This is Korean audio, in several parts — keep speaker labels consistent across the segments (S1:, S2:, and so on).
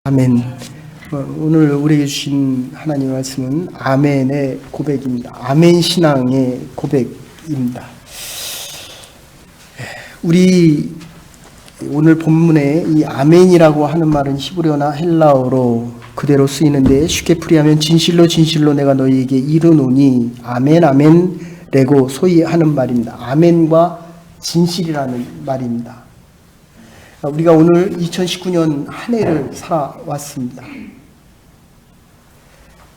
S1: 아멘. 오늘 우리에게 주신 하나님의 말씀은 아멘의 고백입니다. 아멘 신앙의 고백입니다. 우리 오늘 본문에 이 아멘이라고 하는 말은 히브리어나 헬라어로 그대로 쓰이는데 쉽게 풀이하면 진실로 진실로 내가 너희에게 이르노니 아멘 아멘 레고 소위 하는 말입니다. 아멘과 진실이라는 말입니다. 우리가 오늘 2019년 한 해를 살아왔습니다.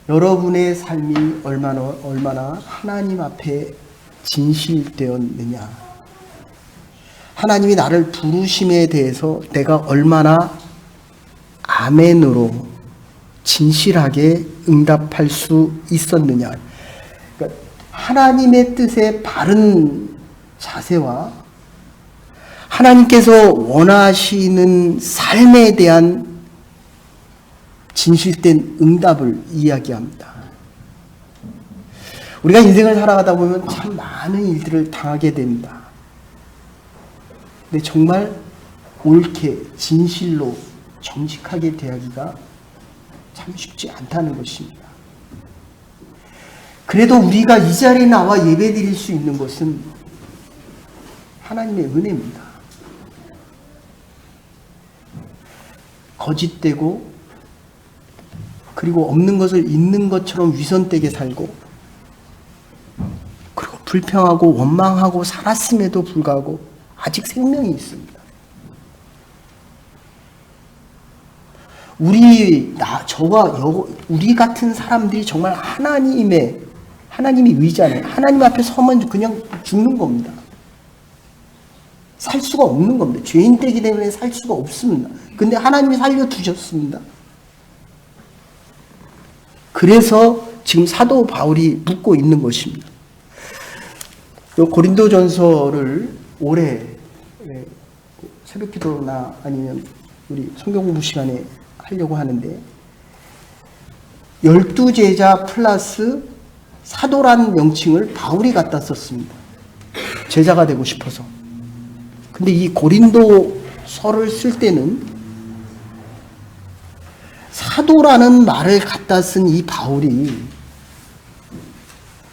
S1: 여러분의 삶이 얼마나 하나님 앞에 진실되었느냐, 하나님이 나를 부르심에 대해서 내가 얼마나 아멘으로 진실하게 응답할 수 있었느냐, 그러니까 하나님의 뜻에 바른 자세와 하나님께서 원하시는 삶에 대한 진실된 응답을 이야기합니다. 우리가 인생을 살아가다 보면 참 많은 일들을 당하게 됩니다. 근데 정말 옳게 진실로 정직하게 대하기가 참 쉽지 않다는 것입니다. 그래도 우리가 이 자리에 나와 예배드릴 수 있는 것은 하나님의 은혜입니다. 거짓되고 그리고 없는 것을 있는 것처럼 위선되게 살고 그리고 불평하고 원망하고 살았음에도 불구하고 아직 생명이 있습니다. 우리 같은 사람들이 정말 하나님이 의잖아요. 하나님 앞에 서면 그냥 죽는 겁니다. 살 수가 없는 겁니다. 죄인 되기 때문에 살 수가 없습니다. 근데 하나님이 살려두셨습니다. 그래서 지금 사도 바울이 묻고 있는 것입니다. 고린도전서를 올해 새벽기도나 아니면 우리 성경 공부 시간에 하려고 하는데 12제자 플러스 사도라는 명칭을 바울이 갖다 썼습니다. 제자가 되고 싶어서. 근데 이 고린도서를 쓸 때는 사도라는 말을 갖다 쓴 이 바울이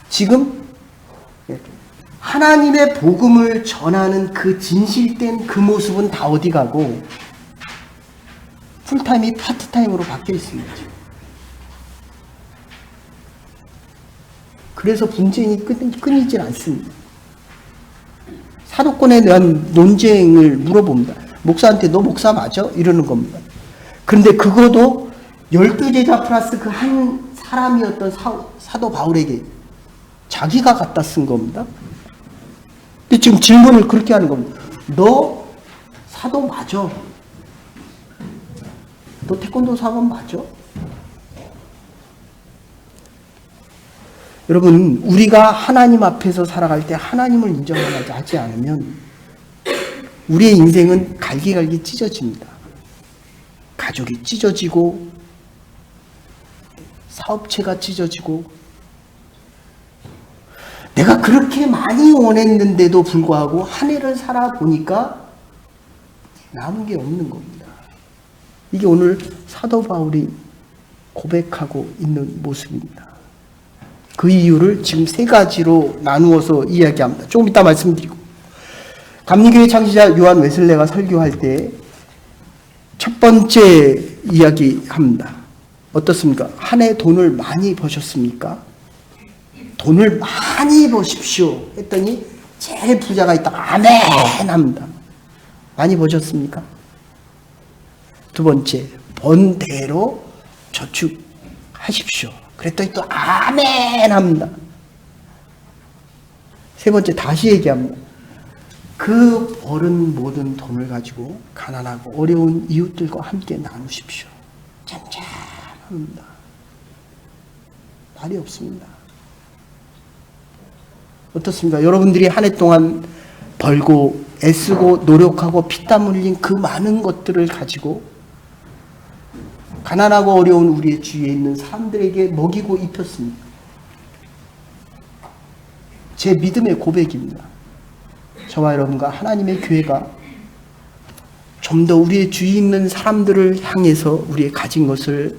S1: 지금 하나님의 복음을 전하는 그 진실된 그 모습은 다 어디 가고 풀타임이 파트타임으로 바뀌어 있습니다. 그래서 분쟁이 끊이질 않습니다. 사도권에 대한 논쟁을 물어봅니다. 목사한테 너 목사 맞아? 이러는 겁니다. 그런데 그것도 12제자 플러스 그 한 사람이었던 사도 바울에게 자기가 갖다 쓴 겁니다. 근데 지금 질문을 그렇게 하는 겁니다. 너 사도 맞아? 너 태권도 사관 맞아? 여러분, 우리가 하나님 앞에서 살아갈 때 하나님을 인정하지 않으면 우리의 인생은 갈기갈기 찢어집니다. 가족이 찢어지고 사업체가 찢어지고 내가 그렇게 많이 원했는데도 불구하고 한 해를 살아보니까 남은 게 없는 겁니다. 이게 오늘 사도 바울이 고백하고 있는 모습입니다. 그 이유를 지금 세 가지로 나누어서 이야기합니다. 조금 이따 말씀드리고, 감리교회 창시자 요한 웨슬레가 설교할 때 첫 번째 이야기합니다. 어떻습니까? 한 해 돈을 많이 버셨습니까? 돈을 많이 버십시오 했더니 제일 부자가 있다. 아멘 합니다. 많이 버셨습니까? 두 번째, 번 대로 저축하십시오. 그랬더니 또 아멘 합니다. 세 번째, 다시 얘기합니다. 그 벌은 모든 돈을 가지고 가난하고 어려운 이웃들과 함께 나누십시오. 잠잠합니다. 말이 없습니다. 어떻습니까? 여러분들이 한 해 동안 벌고 애쓰고 노력하고 피땀 흘린 그 많은 것들을 가지고 가난하고 어려운 우리의 주위에 있는 사람들에게 먹이고 입혔습니다. 제 믿음의 고백입니다. 저와 여러분과 하나님의 교회가 좀 더 우리의 주위에 있는 사람들을 향해서 우리의 가진 것을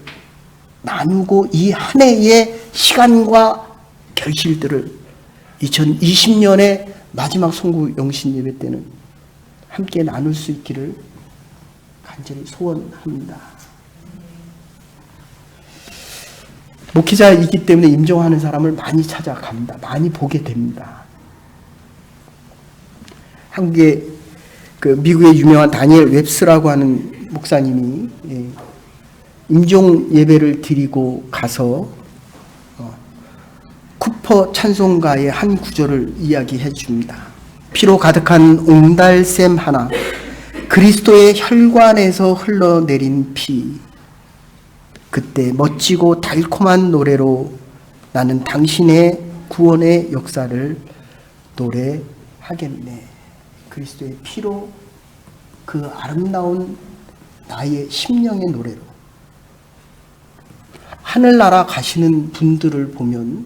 S1: 나누고 이 한 해의 시간과 결실들을 2020년의 마지막 송구 영신 예배 때는 함께 나눌 수 있기를 간절히 소원합니다. 목회자이기 때문에 임종하는 사람을 많이 찾아갑니다. 많이 보게 됩니다. 한국의 미국의 유명한 다니엘 웹스라고 하는 목사님이 임종 예배를 드리고 가서 쿠퍼 찬송가의 한 구절을 이야기해 줍니다. 피로 가득한 옹달샘 하나, 그리스도의 혈관에서 흘러내린 피, 그때 멋지고 달콤한 노래로 나는 당신의 구원의 역사를 노래하겠네. 그리스도의 피로 그 아름다운 나의 심령의 노래로 하늘나라 가시는 분들을 보면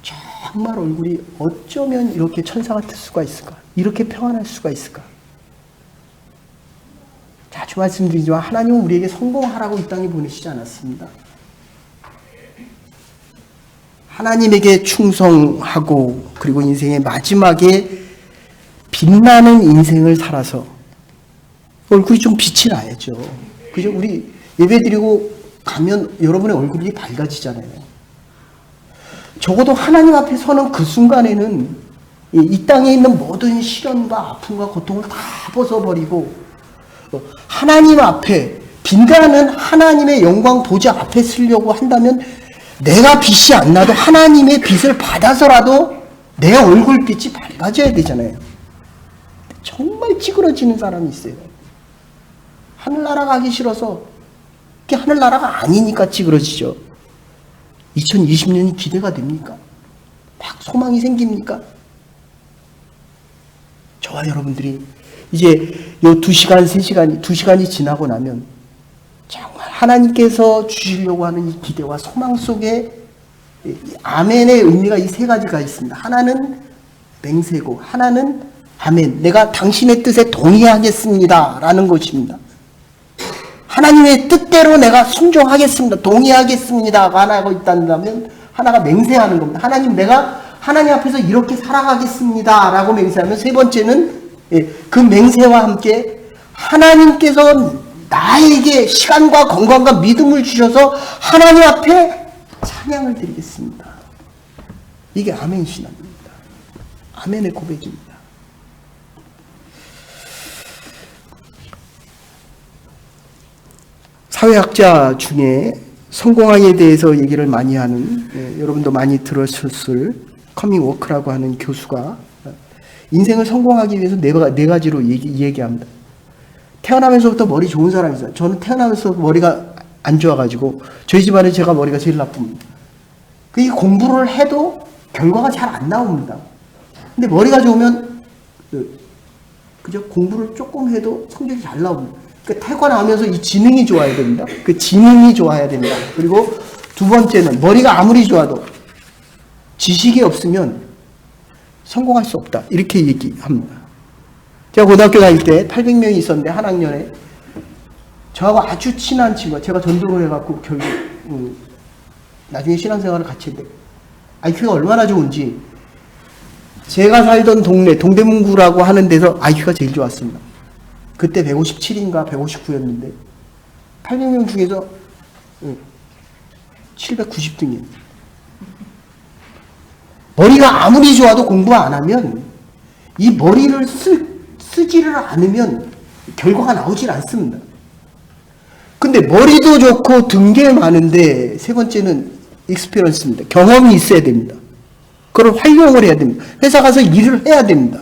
S1: 정말 얼굴이 어쩌면 이렇게 천사 같을 수가 있을까? 이렇게 평안할 수가 있을까? 자주 말씀드리지만 하나님은 우리에게 성공하라고 이 땅에 보내시지 않았습니다. 하나님에게 충성하고 그리고 인생의 마지막에 빛나는 인생을 살아서 얼굴이 좀 빛이 나야죠. 그죠? 우리 예배드리고 가면 여러분의 얼굴이 밝아지잖아요. 적어도 하나님 앞에 서는 그 순간에는 이 땅에 있는 모든 시련과 아픔과 고통을 다 벗어버리고 하나님 앞에 빛나는 하나님의 영광 보좌 앞에 서려고 한다면 내가 빛이 안 나도 하나님의 빛을 받아서라도 내 얼굴빛이 밝아져야 되잖아요. 정말 찌그러지는 사람이 있어요. 하늘나라 가기 싫어서 그게 하늘나라가 아니니까 찌그러지죠. 2020년이 기대가 됩니까? 막 소망이 생깁니까? 저와 여러분들이 이제 요 2시간이 지나고 나면 정말 하나님께서 주시려고 하는 이 기대와 소망 속에 아멘의 의미가 이 세 가지가 있습니다. 하나는 맹세고 하나는 아멘. 내가 당신의 뜻에 동의하겠습니다. 라는 것입니다. 하나님의 뜻대로 내가 순종하겠습니다. 동의하겠습니다가 하나가 있다면 하나가 맹세하는 겁니다. 하나님 내가 하나님 앞에서 이렇게 살아가겠습니다. 라고 맹세하면 세 번째는 그 맹세와 함께 하나님께서 나에게 시간과 건강과 믿음을 주셔서 하나님 앞에 찬양을 드리겠습니다. 이게 아멘 신앙입니다. 아멘의 고백입니다. 사회학자 중에 성공학에 대해서 얘기를 많이 하는 여러분도 많이 들으셨을 커밍 워크라고 하는 교수가 인생을 성공하기 위해서 네 가지로 얘기합니다. 태어나면서부터 머리 좋은 사람이 있어요. 저는 태어나면서 머리가 안 좋아가지고 저희 집안에 제가 머리가 제일 나쁩니다. 이 공부를 해도 결과가 잘 안 나옵니다. 근데 머리가 좋으면 그저 공부를 조금 해도 성적이 잘 나옵니다. 그러니까 태어나면서 이 지능이 좋아야 됩니다. 그 지능이 좋아야 됩니다. 그리고 두 번째는 머리가 아무리 좋아도 지식이 없으면 성공할 수 없다. 이렇게 얘기합니다. 제가 고등학교 다닐 때 800명이 있었는데 한 학년에 저하고 아주 친한 친구가 제가 전도를 해갖고 결국 나중에 신앙생활을 같이 했는데 IQ가 얼마나 좋은지 제가 살던 동네 동대문구라고 하는 데서 IQ가 제일 좋았습니다. 그때 157인가 159였는데 800명 중에서 790등이에요. 머리가 아무리 좋아도 공부 안 하면 이 머리를 쓰지를 않으면 결과가 나오질 않습니다. 근데 머리도 좋고 등게 많은데 세 번째는 익스피리언스입니다. 경험이 있어야 됩니다. 그걸 활용을 해야 됩니다. 회사 가서 일을 해야 됩니다.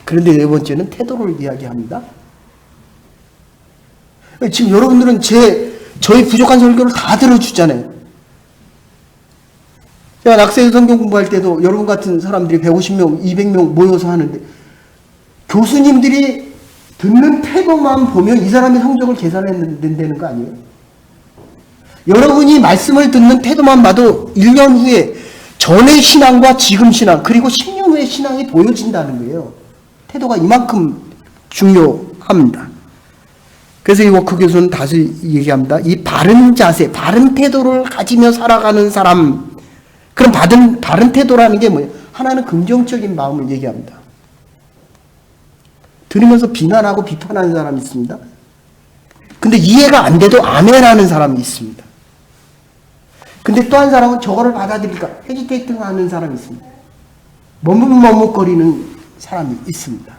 S1: 그런데 네 번째는 태도를 이야기합니다. 지금 여러분들은 저희 부족한 설교를 다 들어주잖아요. 제가 낙세에서 성경 공부할 때도 여러분 같은 사람들이 150명, 200명 모여서 하는데 교수님들이 듣는 태도만 보면 이 사람의 성적을 계산해낸다는 거 아니에요? 여러분이 말씀을 듣는 태도만 봐도 1년 후에 전의 신앙과 지금 신앙 그리고 10년 후의 신앙이 보여진다는 거예요. 태도가 이만큼 중요합니다. 그래서 이 워크 교수는 다시 얘기합니다. 이 바른 자세, 바른 태도를 가지며 살아가는 사람. 그럼 바른 태도라는 게 뭐예요? 하나는 긍정적인 마음을 얘기합니다. 들으면서 비난하고 비판하는 사람이 있습니다. 근데 이해가 안 돼도 아멘하는 사람이 있습니다. 근데 또 한 사람은 저거를 받아들일까 헤지테이팅 하는 사람이 있습니다. 머뭇머뭇거리는 사람이 있습니다.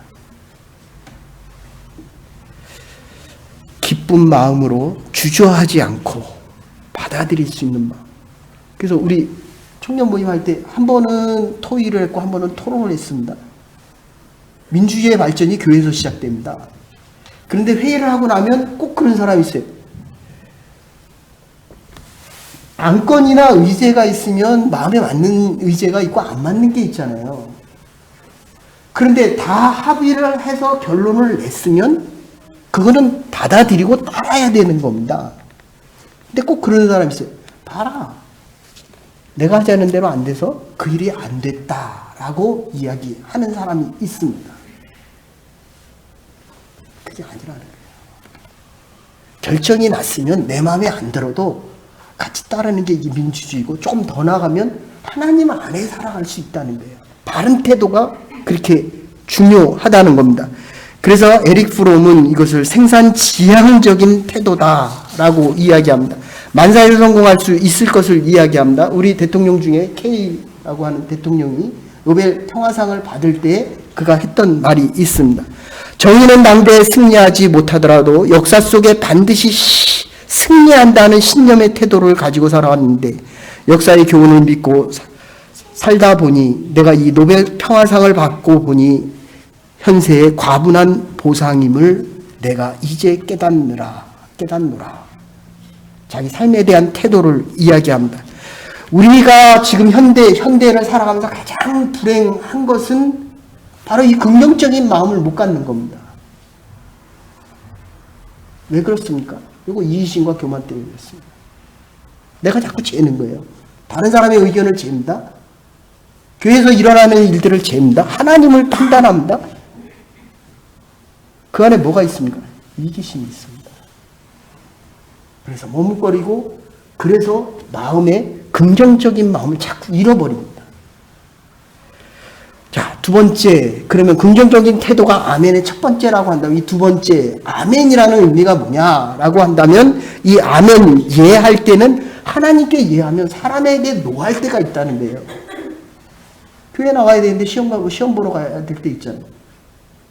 S1: 기쁜 마음으로 주저하지 않고 받아들일 수 있는 마음. 그래서 우리 청년 모임 할 때 한 번은 토의를 했고 한 번은 토론을 했습니다. 민주주의의 발전이 교회에서 시작됩니다. 그런데 회의를 하고 나면 꼭 그런 사람이 있어요. 안건이나 의제가 있으면 마음에 맞는 의제가 있고 안 맞는 게 있잖아요. 그런데 다 합의를 해서 결론을 냈으면 그거는 받아들이고 따라야 되는 겁니다. 근데 꼭 그런 사람이 있어요. 봐라. 내가 하자는 대로 안 돼서 그 일이 안 됐다라고 이야기하는 사람이 있습니다. 그게 아니라는 거예요. 결정이 났으면 내 마음에 안 들어도 같이 따르는 게 이게 민주주의고 조금 더 나가면 하나님 안에 살아갈 수 있다는 거예요. 바른 태도가 그렇게 중요하다는 겁니다. 그래서 에릭 프롬은 이것을 생산지향적인 태도다라고 이야기합니다. 만사에서 성공할 수 있을 것을 이야기합니다. 우리 대통령 중에 K라고 하는 대통령이 노벨 평화상을 받을 때 그가 했던 말이 있습니다. 정의는 당대에 승리하지 못하더라도 역사 속에 반드시 승리한다는 신념의 태도를 가지고 살아왔는데 역사의 교훈을 믿고 살다 보니 내가 이 노벨 평화상을 받고 보니 현세의 과분한 보상임을 내가 이제 깨닫노라. 자기 삶에 대한 태도를 이야기합니다. 우리가 지금 현대를 살아가면서 가장 불행한 것은 바로 이 긍정적인 마음을 못 갖는 겁니다. 왜 그렇습니까? 이거 이의심과 교만 때문에 그렇습니다. 내가 자꾸 재는 거예요. 다른 사람의 의견을 잽니다. 교회에서 일어나는 일들을 잽니다. 하나님을 판단합니다. 그 안에 뭐가 있습니까? 이기심이 있습니다. 그래서 머뭇거리고 그래서 마음에 긍정적인 마음을 자꾸 잃어버립니다. 자, 두 번째, 그러면 긍정적인 태도가 아멘의 첫 번째라고 한다면 이 두 번째, 아멘이라는 의미가 뭐냐라고 한다면 이 아멘 예할 때는 하나님께 예하면 사람에게 노할 때가 있다는 거예요. 교회 나가야 되는데 시험 가고 시험 보러 가야 될 때 있잖아요.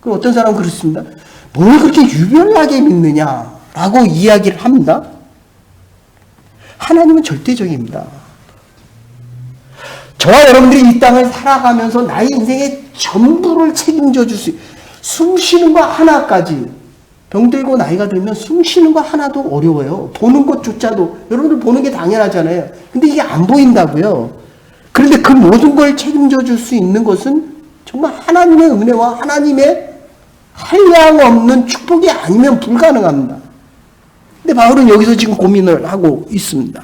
S1: 그럼 어떤 사람은 그렇습니다. 뭘 그렇게 유별나게 믿느냐라고 이야기를 합니다. 하나님은 절대적입니다. 저와 여러분들이 이 땅을 살아가면서 나의 인생의 전부를 책임져 줄 수, 숨 쉬는 거 하나까지, 병들고 나이가 들면 숨 쉬는 거 하나도 어려워요. 보는 것조차도, 여러분들 보는 게 당연하잖아요. 근데 이게 안 보인다고요. 그런데 그 모든 걸 책임져 줄 수 있는 것은 정말 하나님의 은혜와 하나님의 한량없는 축복이 아니면 불가능합니다. 근데 바울은 여기서 지금 고민을 하고 있습니다.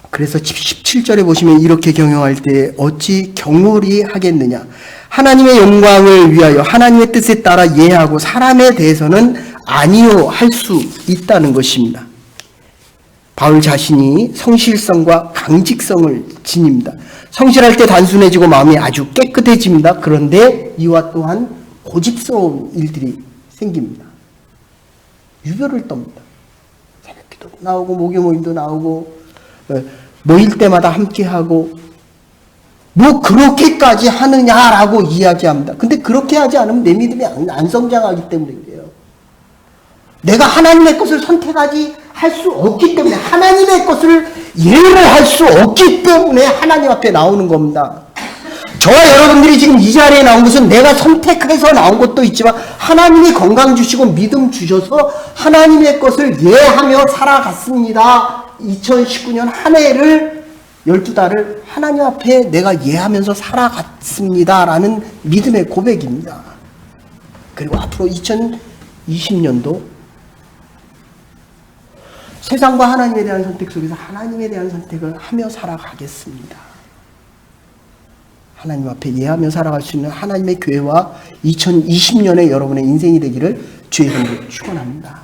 S1: 그래서 17절에 보시면 이렇게 경영할 때 어찌 경홀히 하겠느냐. 하나님의 영광을 위하여 하나님의 뜻에 따라 이해하고 사람에 대해서는 아니요 할 수 있다는 것입니다. 바울 자신이 성실성과 강직성을 지닙니다. 성실할 때 단순해지고 마음이 아주 깨끗해집니다. 그런데 이와 또한 고집스러운 일들이 생깁니다. 유별을 떱니다. 새벽기도 나오고 목요 모임도 나오고 모일 때마다 함께하고 뭐 그렇게까지 하느냐라고 이야기합니다. 근데 그렇게 하지 않으면 내 믿음이 안 성장하기 때문에 그래요. 내가 하나님의 것을 선택하지 할 수 없기 때문에 하나님의 것을 예를 할 수 없기 때문에 하나님 앞에 나오는 겁니다. 저와 여러분들이 지금 이 자리에 나온 것은 내가 선택해서 나온 것도 있지만 하나님이 건강 주시고 믿음 주셔서 하나님의 것을 예하며 살아갔습니다. 2019년 한 해를 12달을 하나님 앞에 내가 예하면서 살아갔습니다라는 믿음의 고백입니다. 그리고 앞으로 2020년도 세상과 하나님에 대한 선택 속에서 하나님에 대한 선택을 하며 살아가겠습니다. 하나님 앞에 예하며 살아갈 수 있는 하나님의 교회와 2020년에 여러분의 인생이 되기를 주의 이름으로 축원합니다.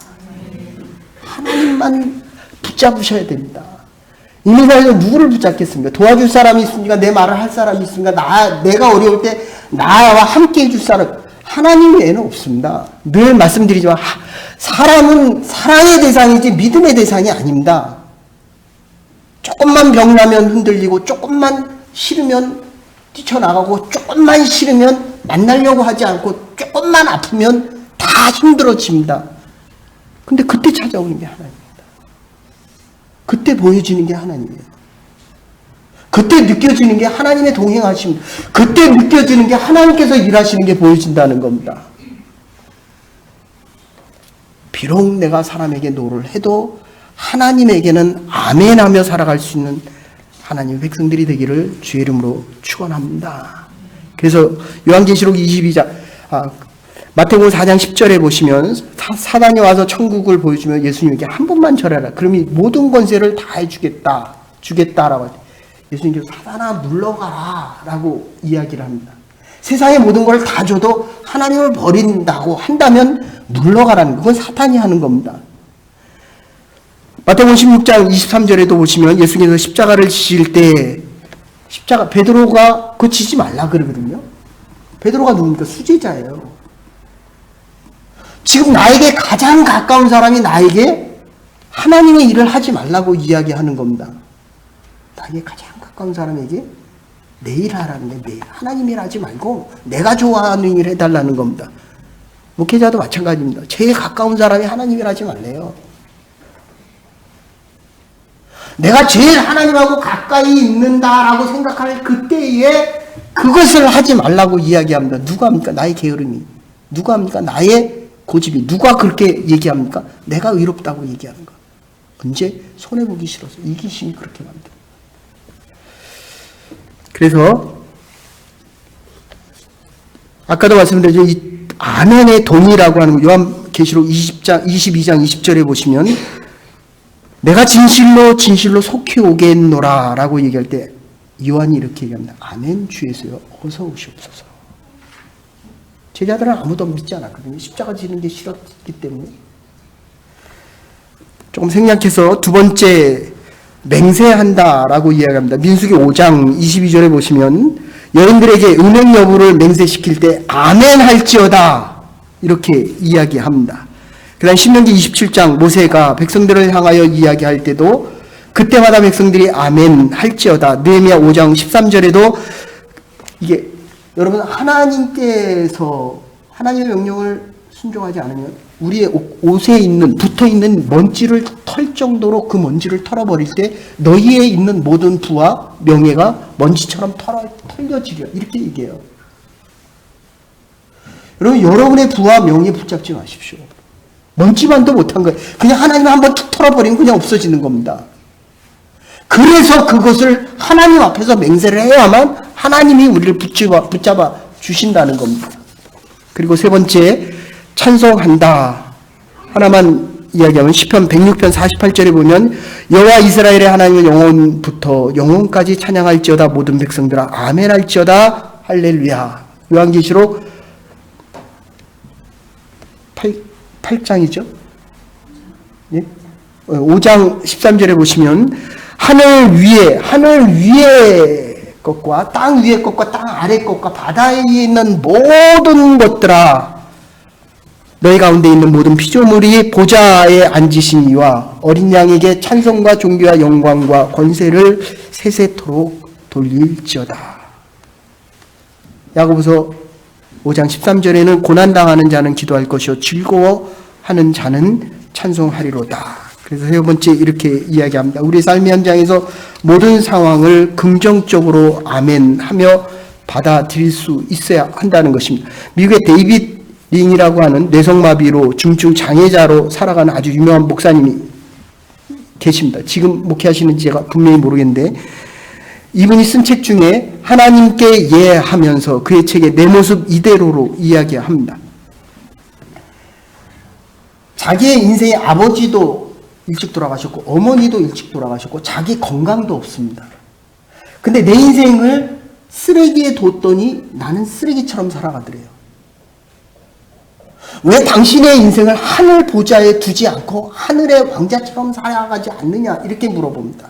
S1: 하나님만 붙잡으셔야 됩니다. 이 세상에서 누구를 붙잡겠습니까? 도와줄 사람이 있습니까? 내 말을 할 사람이 있습니까? 내가 어려울 때 나와 함께 해줄 사람, 하나님 외에는 없습니다. 늘 말씀드리지만 사람은 사랑의 대상이지 믿음의 대상이 아닙니다. 조금만 병나면 흔들리고, 조금만 싫으면 뛰쳐나가고, 조금만 싫으면 만나려고 하지 않고, 조금만 아프면 다 힘들어집니다. 근데 그때 찾아오는 게 하나님입니다. 그때 보여지는 게 하나님이에요. 그때 느껴지는 게 하나님의 동행하심, 그때 느껴지는 게 하나님께서 일하시는 게 보여진다는 겁니다. 비록 내가 사람에게 노를 해도 하나님에게는 아멘하며 살아갈 수 있는 하나님의 백성들이 되기를 주의 이름으로 축원합니다. 그래서 요한계시록 22장, 마태복음 4장 10절에 보시면 사단이 와서 천국을 보여주며 예수님에게 한 번만 절하라. 그러면 모든 권세를 다 주겠다라고 하죠. 예수님께서 사단아 물러가라 라고 이야기를 합니다. 세상의 모든 걸 다 줘도 하나님을 버린다고 한다면 물러가라는, 그건 사탄이 하는 겁니다. 마태복음 16장 23절에도 보시면 예수님께서 십자가를 지실 때 베드로가 그거 지지 말라 그러거든요. 베드로가 누굽니까? 수제자예요. 지금 나에게 가장 가까운 사람이 나에게 하나님의 일을 하지 말라고 이야기하는 겁니다. 나에게 가장 가까운 사람에게 내 일 하라는 게, 내 일, 하나님 일 하지 말고 내가 좋아하는 일 해달라는 겁니다. 목회자도 마찬가지입니다. 제일 가까운 사람이 하나님 일 하지 말래요. 내가 제일 하나님하고 가까이 있는다라고 생각할 그때에 그것을 하지 말라고 이야기합니다. 누가 합니까? 나의 게으름이. 누가 합니까? 나의 고집이. 누가 그렇게 얘기합니까? 내가 의롭다고 얘기하는 거. 언제? 손해보기 싫어서. 이기심이 그렇게 만듭니다. 그래서 아까도 말씀드렸죠. 이 아멘의 동의라고 하는 거, 요한계시록 22장 20절에 보시면 내가 진실로 진실로 속히 오겠노라 라고 얘기할 때 요한이 이렇게 얘기합니다. 아멘 주 예수여 어서 오시옵소서. 제자들은 아무도 믿지 않았거든요. 십자가 지는 게 싫었기 때문에. 조금 생략해서 두 번째, 맹세한다라고 이야기합니다. 민수기 5장 22절에 보시면 여인들에게 음행 여부를 맹세시킬 때 아멘 할지어다 이렇게 이야기합니다. 그 다음 신명기 27장 모세가 백성들을 향하여 이야기할 때도 그때마다 백성들이 아멘 할지어다. 느헤미야 5장 13절에도 이게 여러분, 하나님께서 하나님의 명령을 순종하지 않으면 우리의 옷에 있는 붙어있는 먼지를 털 정도로 그 먼지를 털어버릴 때 너희에 있는 모든 부와 명예가 먼지처럼 털려지려, 이렇게 얘기해요. 여러분, 여러분의 부와 명예 붙잡지 마십시오. 먼지만도 못한 거예요. 그냥 하나님 한번 툭 털어버리면 그냥 없어지는 겁니다. 그래서 그것을 하나님 앞에서 맹세를 해야만 하나님이 우리를 붙잡아 주신다는 겁니다. 그리고 세 번째, 찬송한다. 하나만 이야기하면 시편 106편 48절에 보면 여호와 이스라엘의 하나님은 영원부터 영원까지 찬양할지어다. 모든 백성들아 아멘 할지어다. 할렐루야. 요한계시록 8장이죠. 예? 5장 13절에 보시면 하늘 위에 것과 땅 위의 것과 땅 아래 것과 바다에 있는 모든 것들아 너희 가운데 있는 모든 피조물이 보좌에 앉으신 이와 어린 양에게 찬송과 존귀와 영광과 권세를 세세토록 돌릴지어다. 야고보서 5장 13절에는 고난당하는 자는 기도할 것이요 즐거워하는 자는 찬송하리로다. 그래서 세 번째 이렇게 이야기합니다. 우리 삶의 현장에서 모든 상황을 긍정적으로 아멘하며 받아들일 수 있어야 한다는 것입니다. 미국의 데이빗 링이라고 하는 뇌성마비로 중증 장애자로 살아가는 아주 유명한 목사님이 계십니다. 지금 목회하시는지 제가 분명히 모르겠는데 이분이 쓴 책 중에 하나님께 예하면서 그의 책에 내 모습 이대로로 이야기합니다. 자기의 인생의 아버지도 일찍 돌아가셨고 어머니도 일찍 돌아가셨고 자기 건강도 없습니다. 근데 내 인생을 쓰레기에 뒀더니 나는 쓰레기처럼 살아가더래요. 왜 당신의 인생을 하늘 보좌에 두지 않고 하늘의 왕자처럼 살아가지 않느냐? 이렇게 물어봅니다.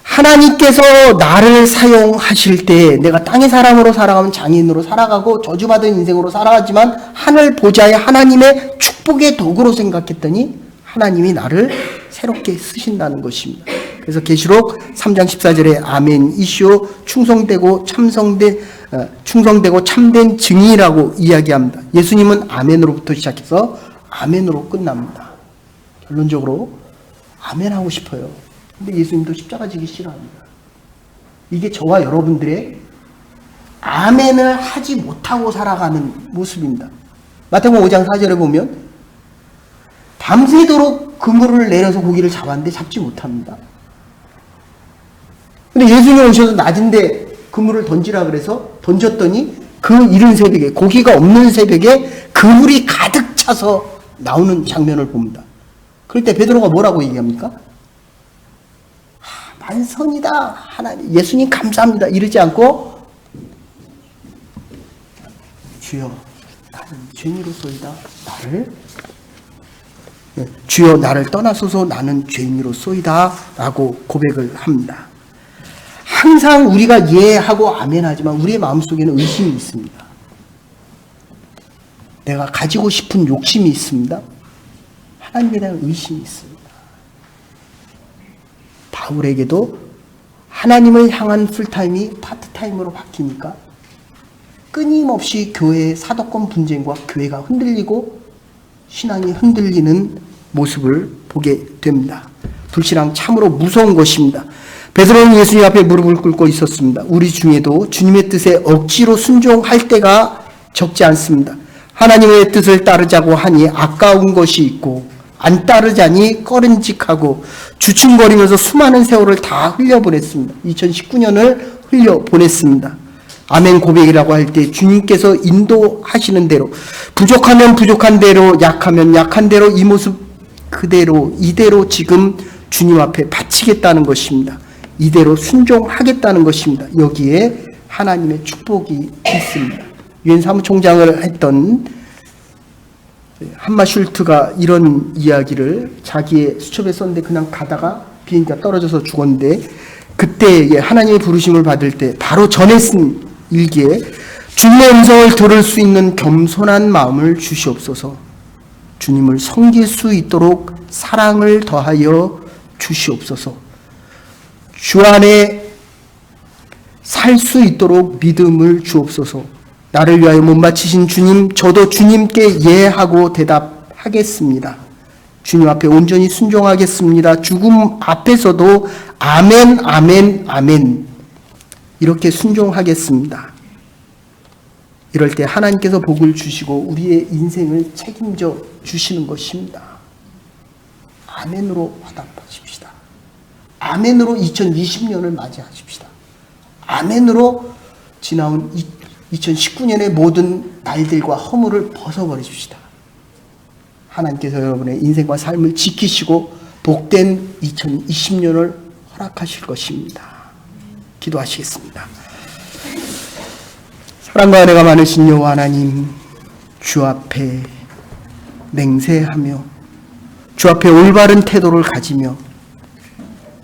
S1: 하나님께서 나를 사용하실 때 내가 땅의 사람으로 살아가면 장인으로 살아가고 저주받은 인생으로 살아가지만 하늘 보좌에 하나님의 축복의 도구로 생각했더니 하나님이 나를 새롭게 쓰신다는 것입니다. 그래서 계시록 3장 14절에 아멘 이시오 충성되고 참된 증인이라고 이야기합니다. 예수님은 아멘으로부터 시작해서 아멘으로 끝납니다. 결론적으로 아멘 하고 싶어요. 근데 예수님도 십자가 지기 싫어합니다. 이게 저와 여러분들의 아멘을 하지 못하고 살아가는 모습입니다. 마태복음 5장 4절에 보면 밤새도록 그물을 내려서 고기를 잡았는데 잡지 못합니다. 근데 예수님 오셔서 낮인데 그물을 던지라 그래서 던졌더니 그 이른 새벽에 고기가 없는 새벽에 그물이 가득 차서 나오는 장면을 봅니다. 그럴 때 베드로가 뭐라고 얘기합니까? 만선이다. 하나님, 예수님 감사합니다. 이러지 않고 주여 나는 죄인으로소이다. 주여 나를 떠나소서 나는 죄인으로소이다 라고 고백을 합니다. 항상 우리가 예하고 아멘하지만 우리의 마음속에는 의심이 있습니다. 내가 가지고 싶은 욕심이 있습니다. 하나님에 대한 의심이 있습니다. 바울에게도 하나님을 향한 풀타임이 파트타임으로 바뀌니까 끊임없이 교회의 사도권 분쟁과 교회가 흔들리고 신앙이 흔들리는 모습을 보게 됩니다. 불신앙 참으로 무서운 것입니다. 베드로는 예수님 앞에 무릎을 꿇고 있었습니다. 우리 중에도 주님의 뜻에 억지로 순종할 때가 적지 않습니다. 하나님의 뜻을 따르자고 하니 아까운 것이 있고 안 따르자니 꺼림직하고 주춤거리면서 수많은 세월을 다 흘려보냈습니다. 2019년을 흘려보냈습니다. 아멘 고백이라고 할 때 주님께서 인도하시는 대로 부족하면 부족한 대로 약하면 약한 대로 이 모습 그대로 이대로 지금 주님 앞에 바치겠다는 것입니다. 이대로 순종하겠다는 것입니다. 여기에 하나님의 축복이 있습니다. 유엔 사무총장을 했던 한마 슐트가 이런 이야기를 자기의 수첩에 썼는데 그냥 가다가 비행기가 떨어져서 죽었는데 그때 하나님의 부르심을 받을 때 바로 전에 쓴 일기에 주님의 음성을 들을 수 있는 겸손한 마음을 주시옵소서. 주님을 섬길 수 있도록 사랑을 더하여 주시옵소서. 주 안에 살 수 있도록 믿음을 주옵소서. 나를 위하여 못 바치신 주님, 저도 주님께 예하고 대답하겠습니다. 주님 앞에 온전히 순종하겠습니다. 죽음 앞에서도 아멘, 아멘, 아멘. 이렇게 순종하겠습니다. 이럴 때 하나님께서 복을 주시고 우리의 인생을 책임져 주시는 것입니다. 아멘으로 화답하십시다. 아멘으로 2020년을 맞이하십시다. 아멘으로 지나온 2019년의 모든 날들과 허물을 벗어버리십시다. 하나님께서 여러분의 인생과 삶을 지키시고 복된 2020년을 허락하실 것입니다. 기도하시겠습니다. 사랑과 은혜가 많으신 여호와 하나님, 주 앞에 맹세하며 주 앞에 올바른 태도를 가지며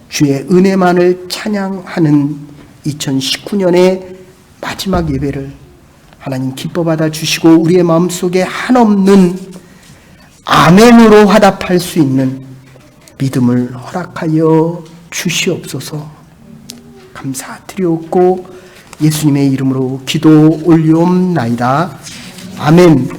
S1: 주의 은혜만을 찬양하는 2019년의 마지막 예배를 하나님 기뻐 받아 주시고 우리의 마음속에 한없는 아멘으로 화답할 수 있는 믿음을 허락하여 주시옵소서. 감사드리옵고 예수님의 이름으로 기도 올리옵나이다. 아멘.